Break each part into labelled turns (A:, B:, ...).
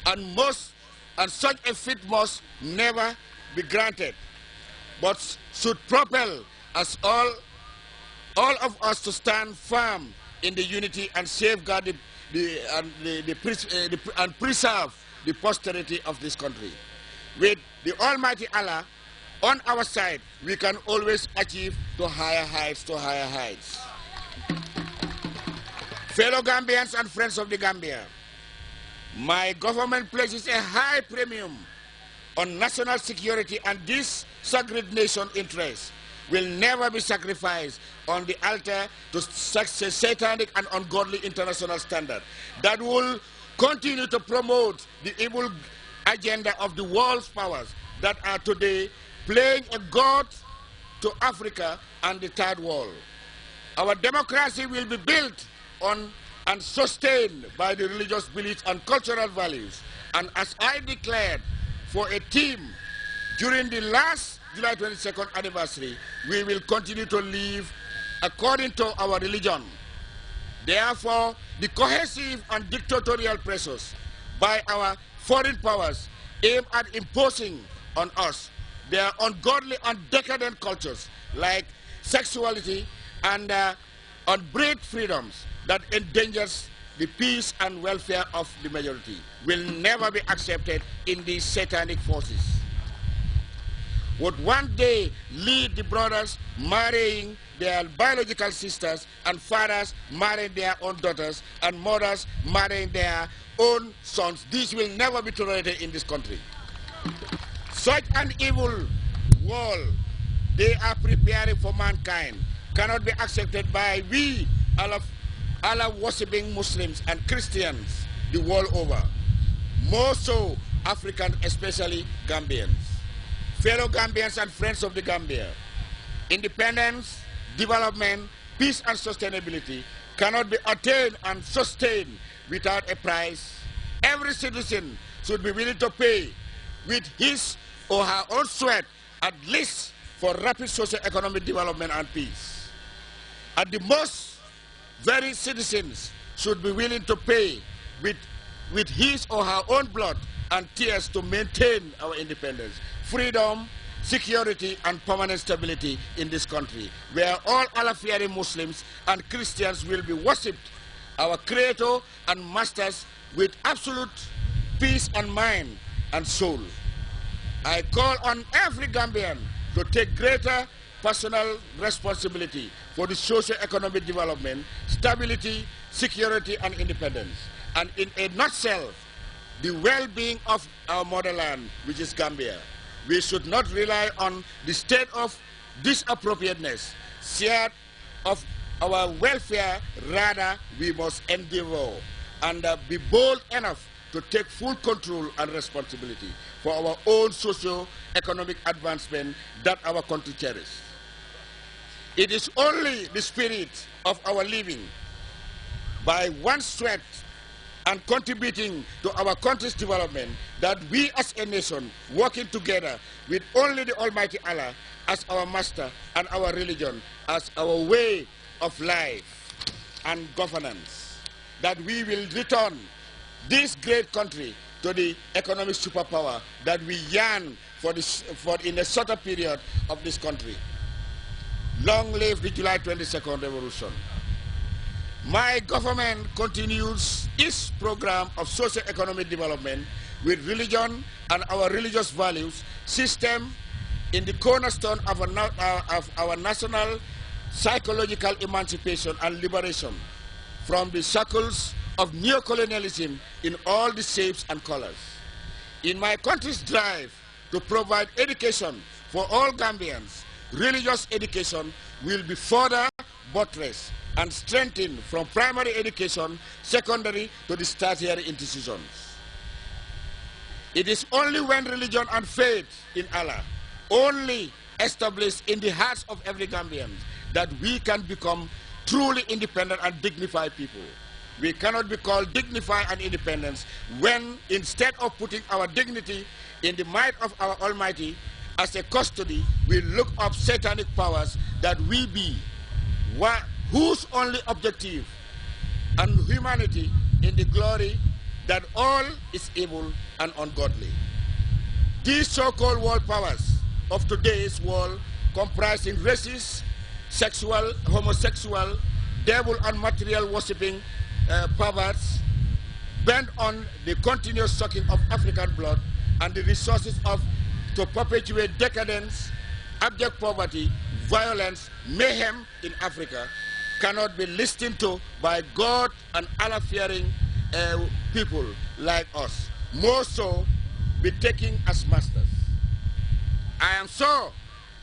A: and such a feat must never be granted, but should propel us all of us to stand firm in the unity and safeguard and preserve the posterity of this country. With the Almighty Allah on our side, we can always achieve to higher heights, Fellow Gambians and friends of the Gambia, my government places a high premium on national security, and this sacred nation interest will never be sacrificed on the altar to such satanic and ungodly international standard that will continue to promote the evil agenda of the world's powers that are today playing a god to Africa and the third world. Our democracy will be built on and sustained by the religious beliefs and cultural values. And as I declared for a team during the last July 22nd anniversary, we will continue to live according to our religion. Therefore, the cohesive and dictatorial pressures by our foreign powers aim at imposing on us their ungodly and decadent cultures like sexuality and unbridled freedoms that endangers the peace and welfare of the majority will never be accepted in these satanic forces. Would one day lead the brothers marrying their biological sisters and fathers marrying their own daughters and mothers marrying their own sons. This will never be tolerated in this country. Such an evil world they are preparing for mankind cannot be accepted by we, Allah worshipping Muslims and Christians the world over. More so Africans, especially Gambians. Fellow Gambians and friends of the Gambia, independence, development, peace and sustainability cannot be attained and sustained without a price. Every citizen should be willing to pay with his or her own sweat at least for rapid socio-economic development and peace. At the most, very citizens should be willing to pay with his or her own blood and tears to maintain our independence, freedom, security and permanent stability in this country, where all Allah-fearing Muslims and Christians will be worshipped, our Creator and Masters, with absolute peace and mind and soul. I call on every Gambian to take greater personal responsibility for the socio-economic development, stability, security and independence, and in a nutshell, the well-being of our motherland, which is Gambia. We should not rely on the state of disappropriateness, shared of our welfare. Rather, we must endeavor and be bold enough to take full control and responsibility for our own socio-economic advancement that our country cherishes. It is only the spirit of our living by one sweat and contributing to our country's development that we as a nation, working together with only the Almighty Allah as our master and our religion as our way of life and governance, that we will return this great country to the economic superpower that we yearn for in a shorter period of this country. Long live the July 22nd revolution. My government continues its program of socio-economic development with religion and our religious values system in the cornerstone of our national psychological emancipation and liberation from the shackles of neocolonialism in all the shapes and colors. In my country's drive to provide education for all Gambians, religious education will be further buttressed and strengthened from primary education, secondary to the tertiary institutions. It is only when religion and faith in Allah only established in the hearts of every Gambian that we can become truly independent and dignified people. We cannot be called dignified and independent when instead of putting our dignity in the might of our Almighty as a custody, we look up satanic powers that we be whose only objective and humanity in the glory that all is evil and ungodly. These so-called world powers of today's world, comprising racist, sexual, homosexual, devil and material worshipping perverts, bent on the continuous sucking of African blood and the resources to perpetuate decadence, abject poverty, violence, mayhem in Africa, cannot be listened to by God and Allah-fearing people like us. More so, be taken as masters. I am sure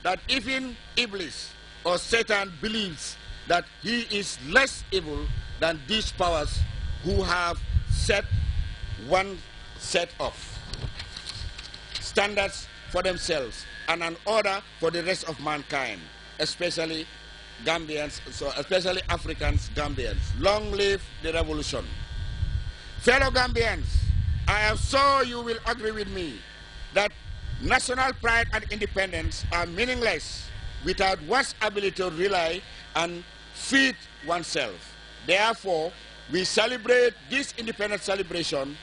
A: that even Iblis or Satan believes that he is less evil than these powers who have set one set of standards for themselves and an order for the rest of mankind, especially Gambians, so especially Africans, Gambians. Long live the revolution. Fellow Gambians, I am sure you will agree with me that national pride and independence are meaningless without one's ability to rely and feed oneself. Therefore, we celebrate this independence celebration.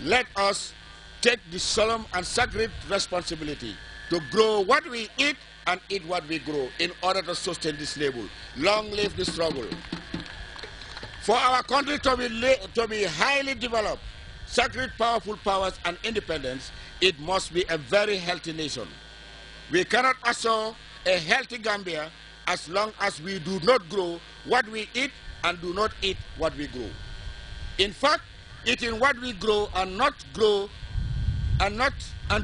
A: Let us take the solemn and sacred responsibility to grow what we eat and eat what we grow in order to sustain this label. Long live the struggle. For our country to be highly developed, sacred, powerful powers and independence, it must be a very healthy nation. We cannot assure a healthy Gambia as long as we do not grow what we eat and do not eat what we grow. In fact, eating what we grow and not grow and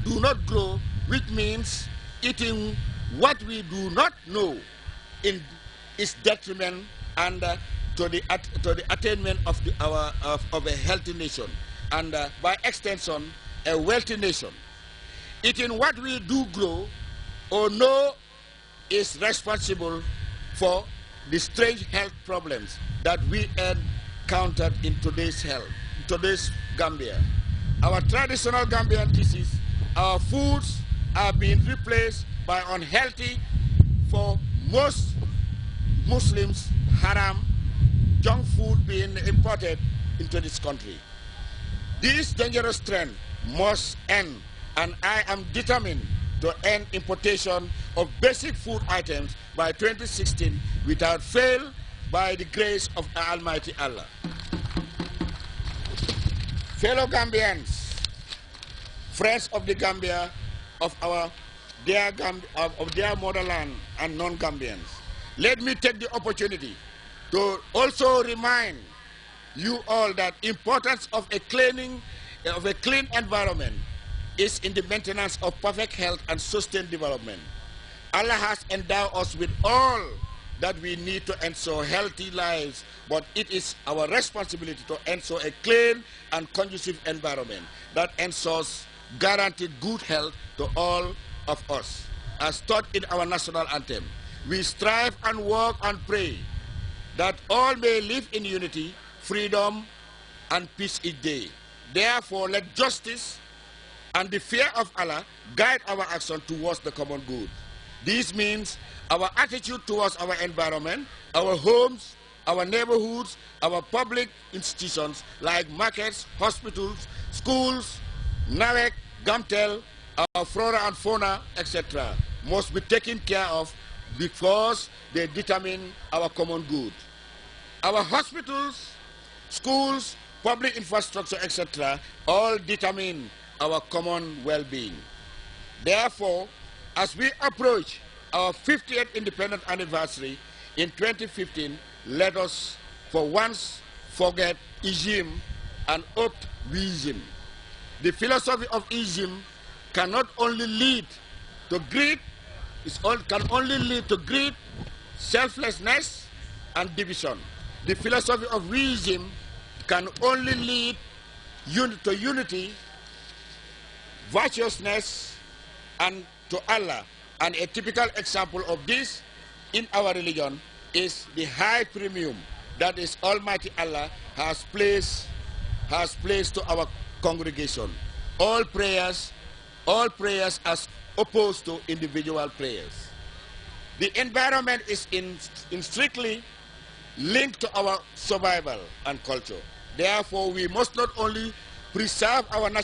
A: do not grow, which means eating what we do not know, is detriment and to the attainment of a healthy nation and by extension a wealthy nation. Eating what we do grow or know is responsible for the strange health problems that we encountered in today's Gambia. Our traditional Gambian dishes, our foods are being replaced by unhealthy, for most Muslims, haram, junk food being imported into this country. This dangerous trend must end, and I am determined to end importation of basic food items by 2016 without fail by the grace of Almighty Allah. Fellow Gambians, friends of the Gambia, of our dear motherland and non-Gambians, let me take the opportunity to also remind you all that importance of a clean environment is in the maintenance of perfect health and sustained development. Allah has endowed us with all that we need to ensure healthy lives, but it is our responsibility to ensure a clean and conducive environment that ensures guaranteed good health to all of us. As taught in our national anthem, we strive and work and pray that all may live in unity, freedom, and peace each day. Therefore, let justice and the fear of Allah guide our action towards the common good. This means our attitude towards our environment, our homes, our neighborhoods, our public institutions like markets, hospitals, schools, NAWEC, GAMTEL, our flora and fauna, etc. must be taken care of because they determine our common good. Our hospitals, schools, public infrastructure, etc. all determine our common well-being. Therefore, as we approach our 50th independence anniversary in 2015, let us for once forget ism and opt wisdom. The philosophy of ism cannot only lead to greed, can only lead to greed, selflessness, and division. The philosophy of wisdom can only lead to unity, virtuousness, and to Allah. And a typical example of this in our religion is the high premium that is Almighty Allah has placed to our congregation. All prayers as opposed to individual prayers. The environment is strictly linked to our survival and culture. Therefore, we must not only preserve our national